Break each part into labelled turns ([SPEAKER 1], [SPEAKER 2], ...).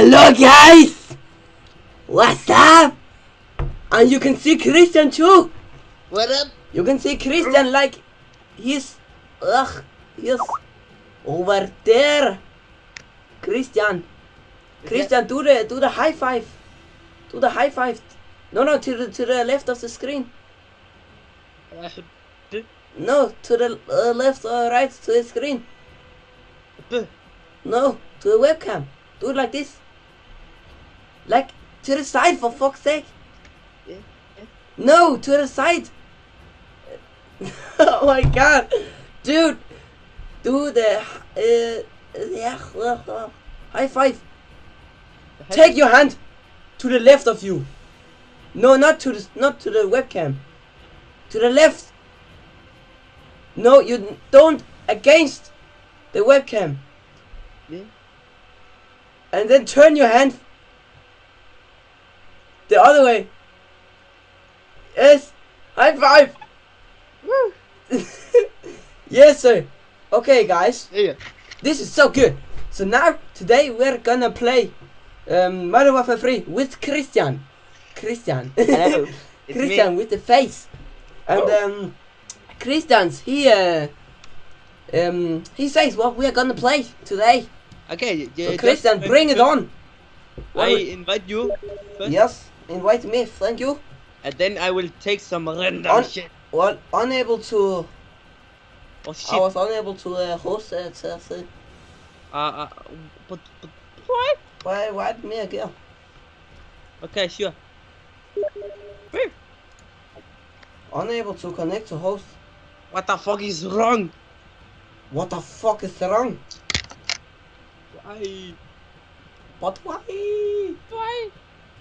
[SPEAKER 1] Hello guys! What's up? And you can see Christian too.
[SPEAKER 2] What up?
[SPEAKER 1] You can see Christian like he's over there. Christian, do the high five. Do the high five. No, to the left of the screen. No, to the left or right to the screen. No, to the webcam. Do it like this. Like to the side, for fuck's sake. No, to the side. Oh my god, dude. Do the high five. Take your hand to the left of you. No, not to the webcam. To the left. No, you don't against the webcam.
[SPEAKER 2] Yeah.
[SPEAKER 1] And then turn your hand the other way. Yes. High five.
[SPEAKER 2] Woo.
[SPEAKER 1] Yes, sir. Okay, guys.
[SPEAKER 2] Yeah.
[SPEAKER 1] This is so good. So now, today we're gonna play Modern Warfare 3 with Christian.
[SPEAKER 2] Hello.
[SPEAKER 1] Christian with the face. And Christian's he says what we are gonna play today.
[SPEAKER 2] Okay.
[SPEAKER 1] So Christian, bring it on.
[SPEAKER 2] I invite you first.
[SPEAKER 1] Yes, invite me. Thank you.
[SPEAKER 2] And then I will take some random shit.
[SPEAKER 1] Well, unable to.
[SPEAKER 2] Oh shit.
[SPEAKER 1] I was unable to host it.
[SPEAKER 2] But why?
[SPEAKER 1] Why me again?
[SPEAKER 2] Okay, sure.
[SPEAKER 1] Unable to connect to host.
[SPEAKER 2] What the fuck is wrong?
[SPEAKER 1] What the fuck is wrong?
[SPEAKER 2] Why?
[SPEAKER 1] But why?
[SPEAKER 2] Why?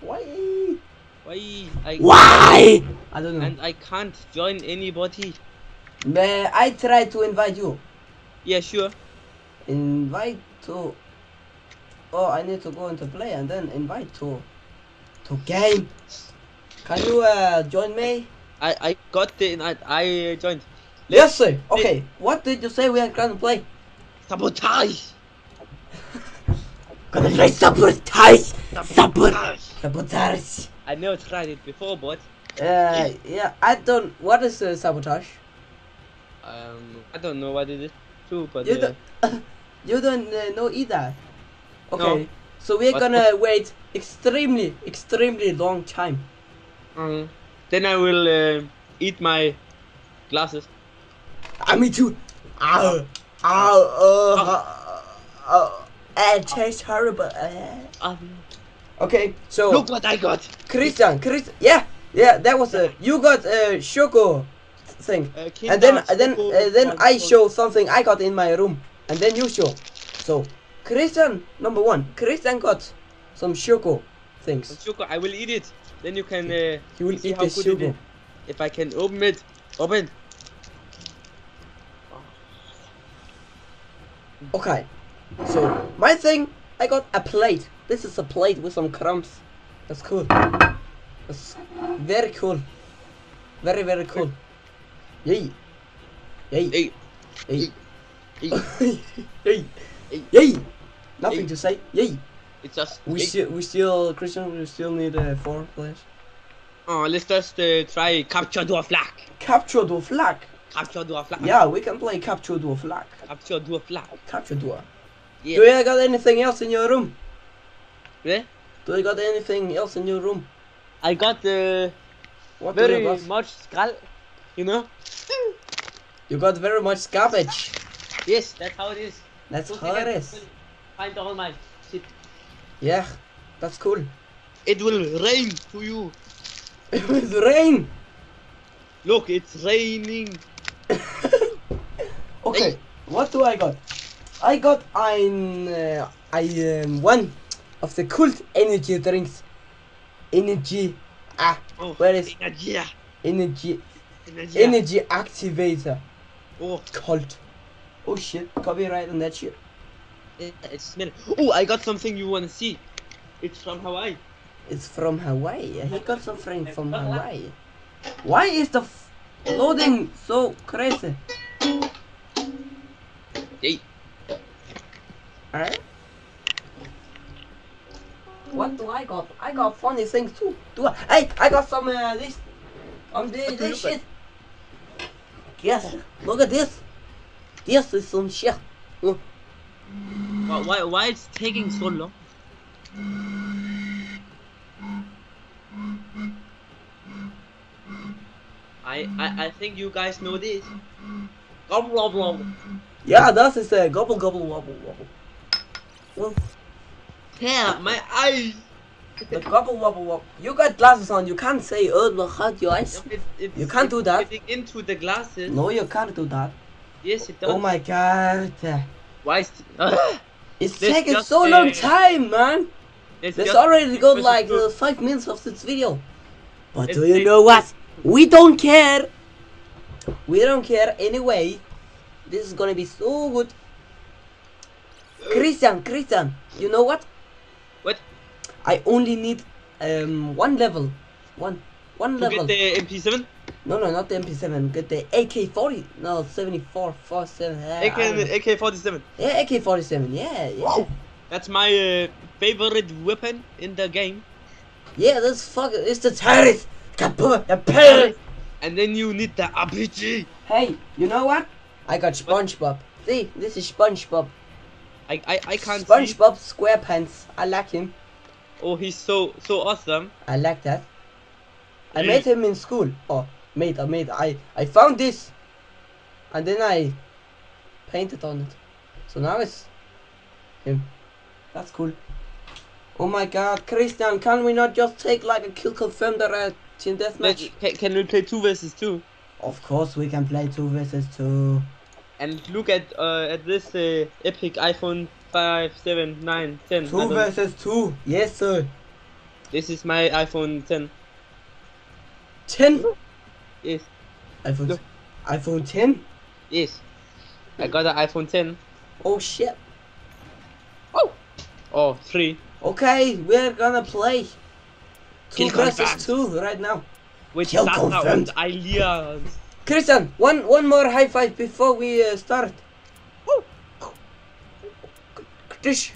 [SPEAKER 1] Why?
[SPEAKER 2] Why?
[SPEAKER 1] Why? I don't know.
[SPEAKER 2] And I can't join anybody.
[SPEAKER 1] I try to invite you.
[SPEAKER 2] Yeah, sure.
[SPEAKER 1] Invite to. Oh, I need to go into play and then invite to game. Can you join me?
[SPEAKER 2] I got the invite. I joined.
[SPEAKER 1] Yes, sir. Okay. What did you say we are gonna play?
[SPEAKER 2] Sabotage.
[SPEAKER 1] Gonna play sabotage. Sabotage.
[SPEAKER 2] I never tried it before, but
[SPEAKER 1] yeah. I don't. What is sabotage?
[SPEAKER 2] I don't know what it is too, but
[SPEAKER 1] You don't. You don't know either. Okay.
[SPEAKER 2] No.
[SPEAKER 1] So we're gonna wait extremely long time.
[SPEAKER 2] Then I will eat my glasses.
[SPEAKER 1] Me too. It tastes horrible. Okay, so
[SPEAKER 2] Look what I got.
[SPEAKER 1] Christian, yeah, that was you got a sugar thing, and then I show something I got in my room, and then you show. So Christian, number one, Christian got some sugar things.
[SPEAKER 2] Sugar, I will eat it. Then you can
[SPEAKER 1] You will
[SPEAKER 2] see
[SPEAKER 1] eat
[SPEAKER 2] how
[SPEAKER 1] the
[SPEAKER 2] good
[SPEAKER 1] sugar.
[SPEAKER 2] it is. If I can open it, open.
[SPEAKER 1] Okay, so my thing, I got a plate. This is a plate with some crumbs. That's cool. That's very cool. Very cool. Yay.
[SPEAKER 2] Hey,
[SPEAKER 1] Yay.
[SPEAKER 2] hey.
[SPEAKER 1] Yay.
[SPEAKER 2] Hey.
[SPEAKER 1] Yay. Nothing
[SPEAKER 2] Hey.
[SPEAKER 1] to say. Yay.
[SPEAKER 2] It's just.
[SPEAKER 1] We still Christian. We still need 4 players.
[SPEAKER 2] Let's just try capture the flag.
[SPEAKER 1] Capture the flag.
[SPEAKER 2] Capture the flag.
[SPEAKER 1] Yeah, we can play capture the flag.
[SPEAKER 2] Capture the flag.
[SPEAKER 1] Capture the.
[SPEAKER 2] Yeah.
[SPEAKER 1] Do you got anything else in your room?
[SPEAKER 2] Yeah.
[SPEAKER 1] Do you got anything else in your room?
[SPEAKER 2] I got
[SPEAKER 1] What do you
[SPEAKER 2] very
[SPEAKER 1] got?
[SPEAKER 2] much skull. You know.
[SPEAKER 1] You got very much garbage.
[SPEAKER 2] Yes, that's how it is.
[SPEAKER 1] That's
[SPEAKER 2] Don't
[SPEAKER 1] how it
[SPEAKER 2] forget
[SPEAKER 1] is.
[SPEAKER 2] to find all my shit.
[SPEAKER 1] Yeah, that's cool.
[SPEAKER 2] It will rain to you.
[SPEAKER 1] It was rain.
[SPEAKER 2] Look, it's raining.
[SPEAKER 1] Okay,
[SPEAKER 2] Hey.
[SPEAKER 1] what do I got? I got one of the cult energy drinks. Energy.
[SPEAKER 2] Oh,
[SPEAKER 1] Where is
[SPEAKER 2] energy?
[SPEAKER 1] energy?
[SPEAKER 2] Energy.
[SPEAKER 1] Energy activator.
[SPEAKER 2] Oh,
[SPEAKER 1] Cult. Oh shit! Copyright on that shit.
[SPEAKER 2] it smells. Oh, I got something you wanna see. It's from Hawaii.
[SPEAKER 1] It's from Hawaii. He got something from Hawaii. Why is the loading so crazy?
[SPEAKER 2] Hey.
[SPEAKER 1] Alright. What do I got? I got funny things too. Hey, I got some this. This shit. Yes, look at this. This is some shit.
[SPEAKER 2] Why it's taking so long? I think you guys know this. Gobble gobble gobble.
[SPEAKER 1] Yeah, that is a gobble gobble wobble wobble. Well,
[SPEAKER 2] yeah, my eyes.
[SPEAKER 1] The gobble wobble wobble. You got glasses on. You can't say look hurt your eyes. You can't do that.
[SPEAKER 2] Getting into the glasses.
[SPEAKER 1] No, you can't do that.
[SPEAKER 2] Yes, it does.
[SPEAKER 1] Oh my god.
[SPEAKER 2] Why is
[SPEAKER 1] it's taking so long time, man. It's already got like 5 minutes of this video. But do you know what? We don't care. We don't care anyway. This is gonna be so good. Christian, you know what?
[SPEAKER 2] What?
[SPEAKER 1] I only need one level. One level.
[SPEAKER 2] Get the MP7?
[SPEAKER 1] No, not the MP7. Get the AK-40. No, 74-47.
[SPEAKER 2] AK-47.
[SPEAKER 1] Yeah, AK-47. Yeah.
[SPEAKER 2] Wow. That's my favorite weapon in the game.
[SPEAKER 1] Yeah, it's the terrorist. And
[SPEAKER 2] then you need the RPG.
[SPEAKER 1] Hey, you know what? I got SpongeBob. See, this is SpongeBob.
[SPEAKER 2] I can't
[SPEAKER 1] SpongeBob SquarePants. I like him.
[SPEAKER 2] Oh, he's so awesome.
[SPEAKER 1] I like that. I made him in school. Oh, I found this, and then I painted on it. So now it's him. That's cool. Oh my god, Christian, can we not just take like a kill confirmed team deathmatch?
[SPEAKER 2] Can we play 2 versus 2?
[SPEAKER 1] Of course we can play 2 versus 2.
[SPEAKER 2] And look at this epic iPhone 5, 7, 9, 10.
[SPEAKER 1] 2 versus 2. Yes, sir.
[SPEAKER 2] This is my iPhone 10.
[SPEAKER 1] 10?
[SPEAKER 2] Yes.
[SPEAKER 1] iPhone 10?
[SPEAKER 2] Yes. I got an iPhone 10.
[SPEAKER 1] Oh shit.
[SPEAKER 2] Oh, 3.
[SPEAKER 1] Okay, we're gonna play 2 versus 2 right now.
[SPEAKER 2] With Sasa and Alias.
[SPEAKER 1] Christian, one more high five before we start. Dish,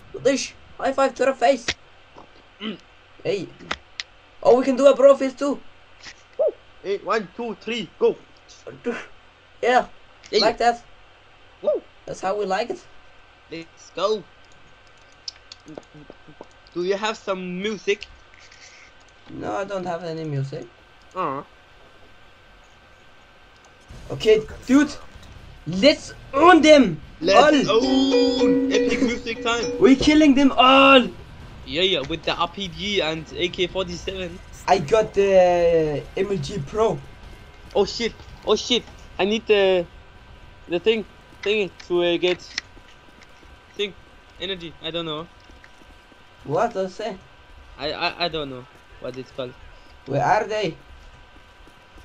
[SPEAKER 1] high five to the face. Hey. Oh, we can do a bro fist too.
[SPEAKER 2] Hey, 1, 2, 3, go.
[SPEAKER 1] Yeah,
[SPEAKER 2] hey.
[SPEAKER 1] Like that. That's how we like it.
[SPEAKER 2] Let's go. Do you have some music?
[SPEAKER 1] No, I don't have any music.
[SPEAKER 2] Uh-huh.
[SPEAKER 1] Okay, dude, let's own them.
[SPEAKER 2] Let's own epic music time.
[SPEAKER 1] We're killing them all.
[SPEAKER 2] Yeah, with the RPG and AK-47.
[SPEAKER 1] I got the MLG Pro.
[SPEAKER 2] Oh shit! I need the thingy to get energy. I don't know.
[SPEAKER 1] What does it say?
[SPEAKER 2] I don't know what it's called.
[SPEAKER 1] Where are they?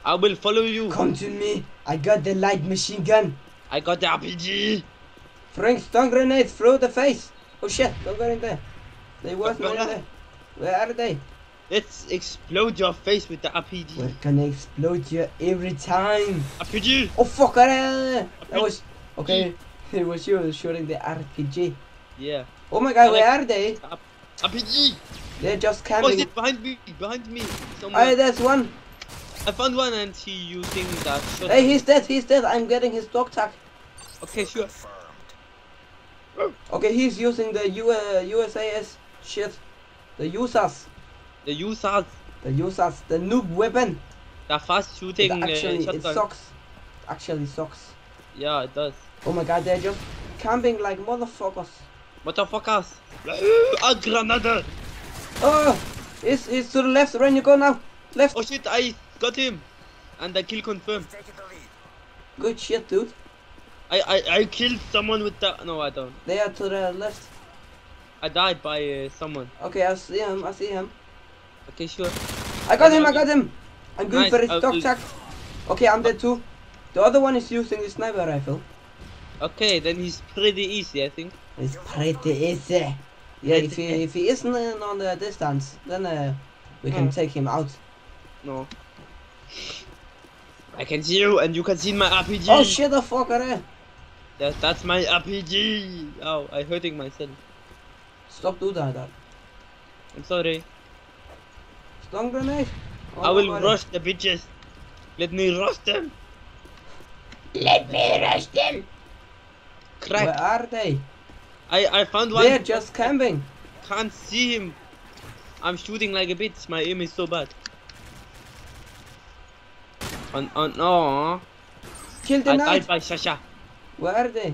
[SPEAKER 2] I will follow you.
[SPEAKER 1] Come to me. I got the light machine gun.
[SPEAKER 2] I got the RPG.
[SPEAKER 1] Frank stun grenade through the face. Oh shit, don't go in there. They wasn't in there. Where are they?
[SPEAKER 2] Let's explode your face with the RPG.
[SPEAKER 1] We're gonna explode you every time.
[SPEAKER 2] RPG.
[SPEAKER 1] Oh fuck, that was... Okay, it was you shooting the RPG.
[SPEAKER 2] Yeah.
[SPEAKER 1] Oh my god, where are they?
[SPEAKER 2] RPG.
[SPEAKER 1] They're just camping.
[SPEAKER 2] Oh shit, behind me.
[SPEAKER 1] Oh, there's one.
[SPEAKER 2] I found one and he using that shot.
[SPEAKER 1] Hey, he's dead. I'm getting his dog tag.
[SPEAKER 2] Okay, sure.
[SPEAKER 1] Okay, he's using the USAS shit. The USAS.
[SPEAKER 2] The USAS,
[SPEAKER 1] the noob weapon.
[SPEAKER 2] The fast shooting
[SPEAKER 1] actually,
[SPEAKER 2] shotgun.
[SPEAKER 1] It sucks. Actually sucks.
[SPEAKER 2] Yeah, it does.
[SPEAKER 1] Oh my god, they're just camping like motherfuckers.
[SPEAKER 2] Motherfuckers. A granada.
[SPEAKER 1] Oh, he's to the left. Ren, you go now. Left.
[SPEAKER 2] Oh shit, I got him. And the kill confirmed.
[SPEAKER 1] Good shit, dude.
[SPEAKER 2] I killed someone with the... No, I don't.
[SPEAKER 1] They are to the left.
[SPEAKER 2] I died by someone.
[SPEAKER 1] Okay, I see him.
[SPEAKER 2] Okay, sure.
[SPEAKER 1] I got him. I'm going
[SPEAKER 2] nice.
[SPEAKER 1] for his dog tag. Okay, I'm dead too. The other one is using the sniper rifle.
[SPEAKER 2] Okay, then he's pretty easy, I think.
[SPEAKER 1] It's pretty easy. Yeah, if he isn't on the distance, then we can take him out.
[SPEAKER 2] No. I can see you, and you can see my RPG.
[SPEAKER 1] Oh shit, the fucker!
[SPEAKER 2] That's my RPG. Oh, I'm hurting myself.
[SPEAKER 1] Stop doing that.
[SPEAKER 2] I'm sorry.
[SPEAKER 1] Stun grenade.
[SPEAKER 2] I will rush the bitches. Let me rush them.
[SPEAKER 1] Let me rush them.
[SPEAKER 2] Crack.
[SPEAKER 1] Where are they?
[SPEAKER 2] I found one.
[SPEAKER 1] They're just camping.
[SPEAKER 2] Can't see him. I'm shooting like a bitch. My aim is so bad. No.
[SPEAKER 1] Kill the
[SPEAKER 2] I
[SPEAKER 1] knight.
[SPEAKER 2] died by Shasha.
[SPEAKER 1] Where are they?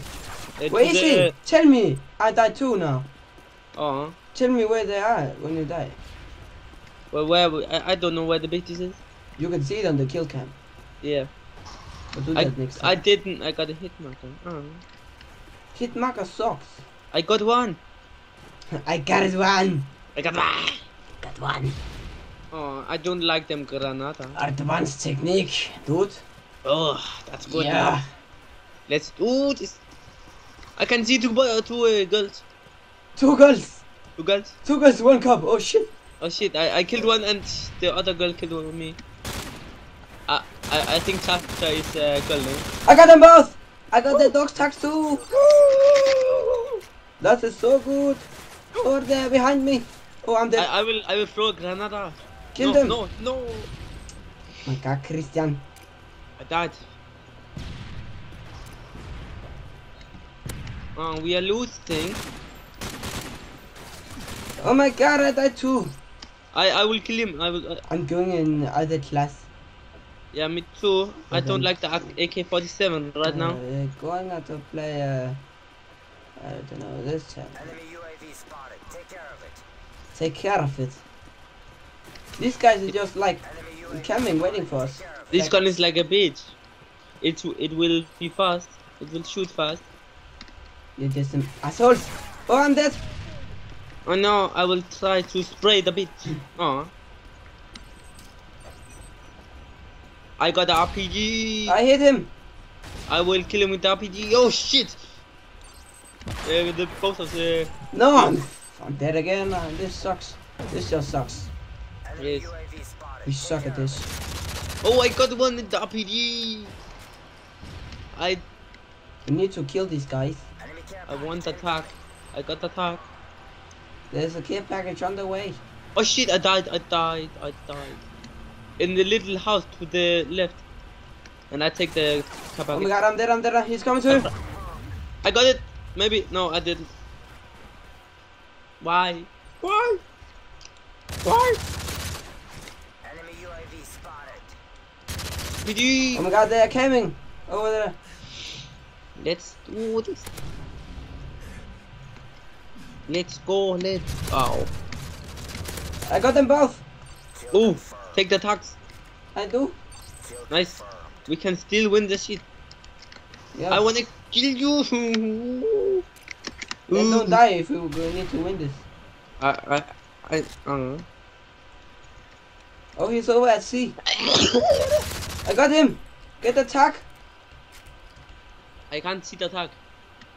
[SPEAKER 1] Where is he? Tell me. I died too now.
[SPEAKER 2] Oh.
[SPEAKER 1] Tell me where they are when you die.
[SPEAKER 2] Well, where? I don't know where the bitches is.
[SPEAKER 1] You can see it on the kill cam.
[SPEAKER 2] Yeah.
[SPEAKER 1] But do that next time.
[SPEAKER 2] I didn't. I got a hit marker. Oh.
[SPEAKER 1] Hit marker sucks.
[SPEAKER 2] I got one.
[SPEAKER 1] I got one.
[SPEAKER 2] I got one.
[SPEAKER 1] Got one.
[SPEAKER 2] Oh, I don't like them granada.
[SPEAKER 1] Advanced technique, dude.
[SPEAKER 2] Oh, that's good.
[SPEAKER 1] Yeah.
[SPEAKER 2] Now. Let's do this. I can see two girls.
[SPEAKER 1] Two girls.
[SPEAKER 2] Two girls.
[SPEAKER 1] Two girls, one cup. Oh shit.
[SPEAKER 2] Oh shit! I killed one and the other girl killed one of me. I think Tasha is a girl now.
[SPEAKER 1] I got them both. I got the dog's tags too. That is so good. Over there behind me. Oh, I'm dead.
[SPEAKER 2] I will throw a granada.
[SPEAKER 1] Kill them.
[SPEAKER 2] No.
[SPEAKER 1] Oh my god, Christian.
[SPEAKER 2] I died. We are losing.
[SPEAKER 1] Oh my god, I died too.
[SPEAKER 2] I will kill him.
[SPEAKER 1] I'm going in other class.
[SPEAKER 2] Yeah, me too. I don't like the AK-47 right now.
[SPEAKER 1] Going out to play. I don't know this channel.
[SPEAKER 3] Enemy UAV spotted. Take care of it.
[SPEAKER 1] Take care of it. These guys are just like camping, waiting for us.
[SPEAKER 2] This gun is like a bitch. It will be fast. It will shoot fast.
[SPEAKER 1] You're just some assholes. Oh, I'm dead.
[SPEAKER 2] Oh no, I will try to spray the bitch. Oh. I got the RPG.
[SPEAKER 1] I hit him.
[SPEAKER 2] I will kill him with the RPG. Oh shit! The both of the.
[SPEAKER 1] No, I'm dead again. This sucks. This just sucks.
[SPEAKER 2] Yes.
[SPEAKER 1] We suck at this.
[SPEAKER 2] Oh, I got one with the RPG.
[SPEAKER 1] We need to kill these guys.
[SPEAKER 2] I want attack. I got attack.
[SPEAKER 1] There's a care package on the way.
[SPEAKER 2] Oh shit! I died. In the little house to the left. And I take the car
[SPEAKER 1] Oh
[SPEAKER 2] package.
[SPEAKER 1] my god, I'm dead. He's coming to you.
[SPEAKER 2] I got it. Maybe. No, I didn't. Why? Why?
[SPEAKER 3] Enemy UAV spotted.
[SPEAKER 2] PG.
[SPEAKER 1] Oh my god, they're coming over there.
[SPEAKER 2] Let's do this. Let's go. Oh.
[SPEAKER 1] I got them both.
[SPEAKER 2] Oh, take the tax.
[SPEAKER 1] I do.
[SPEAKER 2] Nice. We can still win this shit.
[SPEAKER 1] Yeah.
[SPEAKER 2] I wanna kill you.
[SPEAKER 1] Then don't die if we need to win this.
[SPEAKER 2] I don't know.
[SPEAKER 1] Oh, he's over at sea. I got him. Get the tack.
[SPEAKER 2] I can't see the tag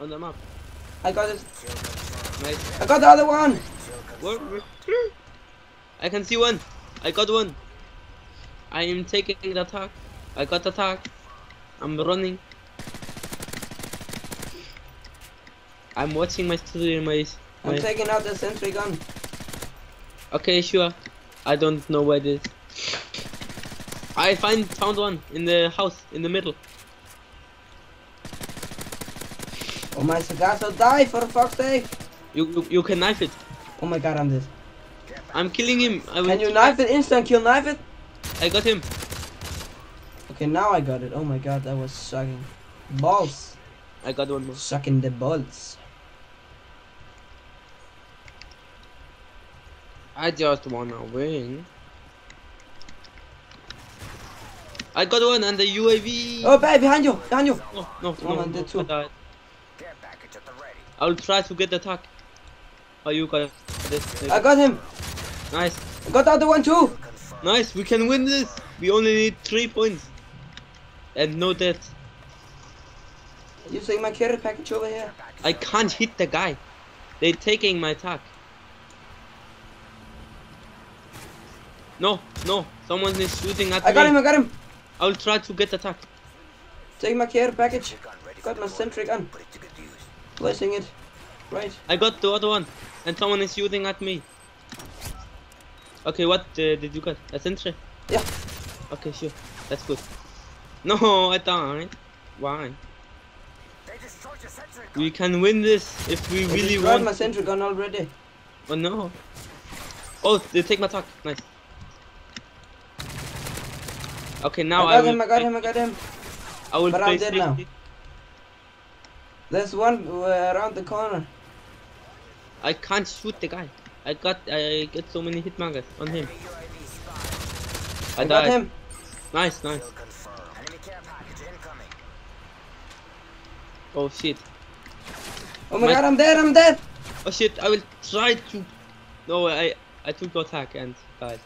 [SPEAKER 2] on the map.
[SPEAKER 1] I got it.
[SPEAKER 2] Nice.
[SPEAKER 1] I got the other one.
[SPEAKER 2] Where? I can see one. I got one. I am taking the tag. I got the tag. I'm running. I'm watching my stream.
[SPEAKER 1] I'm taking out the sentry gun.
[SPEAKER 2] Okay, sure. I don't know where it is. I found one in the house in the middle.
[SPEAKER 1] Oh my Sagasso, die for fuck's sake.
[SPEAKER 2] You can knife it.
[SPEAKER 1] Oh my god, I'm dead.
[SPEAKER 2] I'm killing him.
[SPEAKER 1] Can you knife it? Instant kill knife it?
[SPEAKER 2] I got him.
[SPEAKER 1] Okay, now I got it. Oh my god, that was sucking balls.
[SPEAKER 2] I got one more.
[SPEAKER 1] Sucking the balls.
[SPEAKER 2] I just wanna win. I got one and the UAV.
[SPEAKER 1] Oh, babe, behind you, behind you.
[SPEAKER 2] No,
[SPEAKER 1] I did too.
[SPEAKER 2] I died.
[SPEAKER 3] Care package at the ready.
[SPEAKER 2] I will try to get the attack. Oh, you got this.
[SPEAKER 1] I got him.
[SPEAKER 2] Nice.
[SPEAKER 1] I got the other one too.
[SPEAKER 2] Nice, we can win this. We only need 3 points. And no death.
[SPEAKER 1] You see my care package over here?
[SPEAKER 2] I can't hit the guy. They're taking my attack. No. Someone is shooting at me.
[SPEAKER 1] I got him.
[SPEAKER 2] I will try to get the attack.
[SPEAKER 1] Take my care package. Got my sentry gun. Placing it. Right.
[SPEAKER 2] I got the other one. And someone is shooting at me. Okay, what did you get? A sentry?
[SPEAKER 1] Yeah.
[SPEAKER 2] Okay, sure. That's good. No, I died. Why?
[SPEAKER 3] They destroyed your sentry gun.
[SPEAKER 2] We can win this if we
[SPEAKER 1] I
[SPEAKER 2] really
[SPEAKER 1] destroyed
[SPEAKER 2] want.
[SPEAKER 1] my sentry gun already.
[SPEAKER 2] Oh no. Oh, they take my attack. Nice. Okay, now
[SPEAKER 1] I got him.
[SPEAKER 2] I will
[SPEAKER 1] But
[SPEAKER 2] play
[SPEAKER 1] I'm dead now.
[SPEAKER 2] safety.
[SPEAKER 1] There's one around the corner.
[SPEAKER 2] I can't shoot the guy. I get so many hit markers on him.
[SPEAKER 3] Enemy UAV spotted.
[SPEAKER 2] I
[SPEAKER 1] got
[SPEAKER 2] died.
[SPEAKER 1] him.
[SPEAKER 2] Nice, nice.
[SPEAKER 3] Kill confirmed. Enemy care package incoming.
[SPEAKER 2] Oh shit.
[SPEAKER 1] Oh my god, I'm dead.
[SPEAKER 2] Oh shit, I will try to. No, I took the attack and died.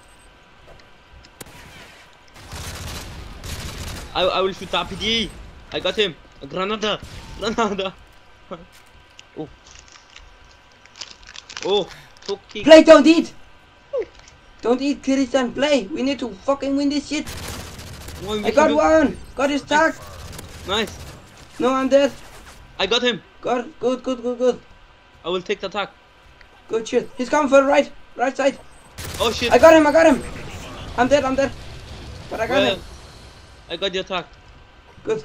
[SPEAKER 2] I will shoot the RPG. I got him. A Granada. Oh. Oh, okay.
[SPEAKER 1] Play, don't eat. Don't eat, Christian. Play. We need to fucking win this shit. I got one. Got his tag.
[SPEAKER 2] Nice.
[SPEAKER 1] No, I'm dead.
[SPEAKER 2] I got him.
[SPEAKER 1] Good.
[SPEAKER 2] I will take the attack.
[SPEAKER 1] Good shit. He's coming for the right side.
[SPEAKER 2] Oh shit.
[SPEAKER 1] I got him. I'm dead. But I got him.
[SPEAKER 2] I got the attack.
[SPEAKER 1] Good.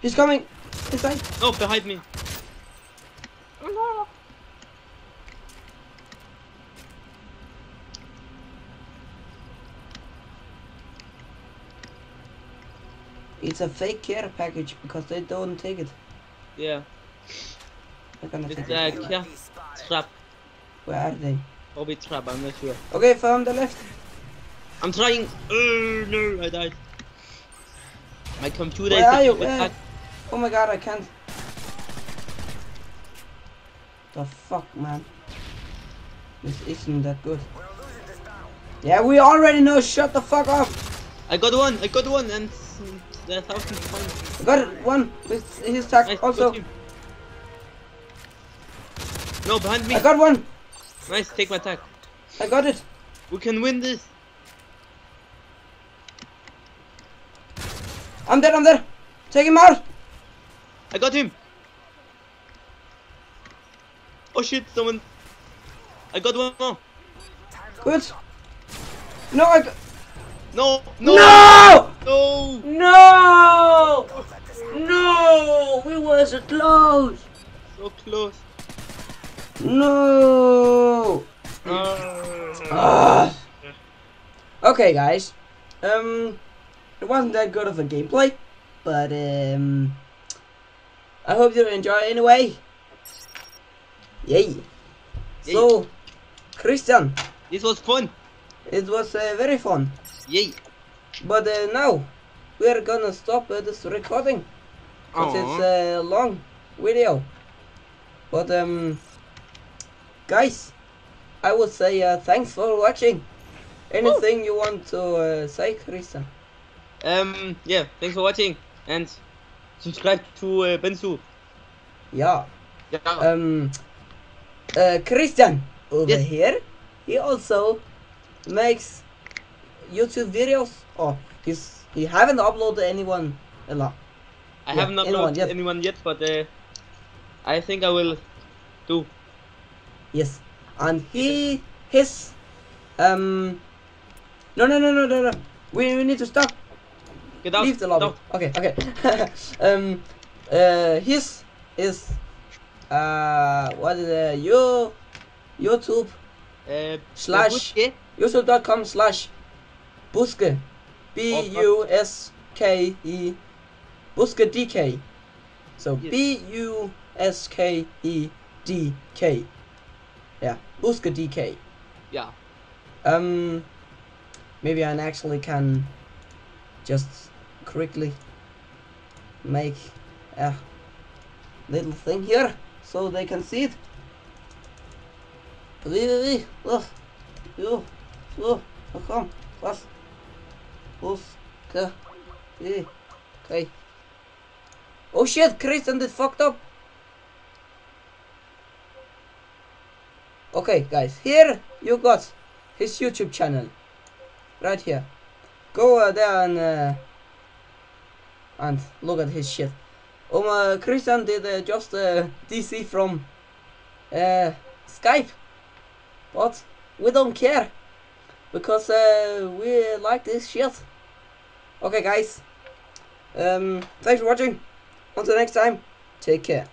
[SPEAKER 1] He's coming. This side.
[SPEAKER 2] No, behind me.
[SPEAKER 1] It's a fake care package because they don't take it.
[SPEAKER 2] Yeah.
[SPEAKER 1] They're gonna
[SPEAKER 2] It's
[SPEAKER 1] take
[SPEAKER 2] a
[SPEAKER 1] it.
[SPEAKER 2] care trap.
[SPEAKER 1] Where are they?
[SPEAKER 2] Probably trap, I'm not sure.
[SPEAKER 1] Okay, from the left.
[SPEAKER 2] I'm trying. No, I died. My computer
[SPEAKER 1] Where are
[SPEAKER 2] is
[SPEAKER 1] you?
[SPEAKER 2] attack.
[SPEAKER 1] Oh my god, I can't. The fuck, man. This isn't that good.
[SPEAKER 3] We're losing this battle.
[SPEAKER 1] Yeah, we already know. Shut the fuck up.
[SPEAKER 2] I got one, and the 1,000 points.
[SPEAKER 1] I got one with his tag
[SPEAKER 2] Nice,
[SPEAKER 1] also.
[SPEAKER 2] got him. No, behind me.
[SPEAKER 1] I got one.
[SPEAKER 2] Nice, take my attack.
[SPEAKER 1] I got it.
[SPEAKER 2] We can win this.
[SPEAKER 1] I'm dead. Take him out.
[SPEAKER 2] I got him. Oh shit, someone. I got one more.
[SPEAKER 1] Good. No, I got.
[SPEAKER 2] No.
[SPEAKER 1] No! We were so close.
[SPEAKER 2] So close.
[SPEAKER 1] No. Okay, guys. It wasn't that good of a gameplay, but I hope you enjoy anyway. Yay! So, Christian,
[SPEAKER 2] This was fun.
[SPEAKER 1] it was very fun.
[SPEAKER 2] Yay.
[SPEAKER 1] But now we are gonna stop this recording because it's a long video. But guys, I would say thanks for watching. Anything you want to say, Christian?
[SPEAKER 2] Yeah, thanks for watching and subscribe to Bensu.
[SPEAKER 1] Yeah.
[SPEAKER 2] Yeah.
[SPEAKER 1] Christian over
[SPEAKER 2] Yes.
[SPEAKER 1] here, he also makes YouTube videos. Oh, he haven't uploaded anyone a lot.
[SPEAKER 2] I haven't uploaded
[SPEAKER 1] yet.
[SPEAKER 2] anyone yet, but I think I will do.
[SPEAKER 1] Yes, and his no. We need to stop.
[SPEAKER 2] Get out.
[SPEAKER 1] Leave the lobby.
[SPEAKER 2] No.
[SPEAKER 1] Okay. His is what is YouTube slash
[SPEAKER 2] Buske.
[SPEAKER 1] youtube.com/Buske BUSKE Buske DK. So
[SPEAKER 2] Yes.
[SPEAKER 1] BUSKEDK. Yeah, Buske DK.
[SPEAKER 2] Yeah.
[SPEAKER 1] Maybe I actually can just quickly make a little thing here so they can see it. Kom, was? Okay. Oh shit, Christian did fucked up. Okay, guys, here you got his YouTube channel. Right here. Go there and look at his shit. Christian did just DC from Skype, but we don't care. Because we like this shit. Okay guys. Thanks for watching. Until next time. Take care.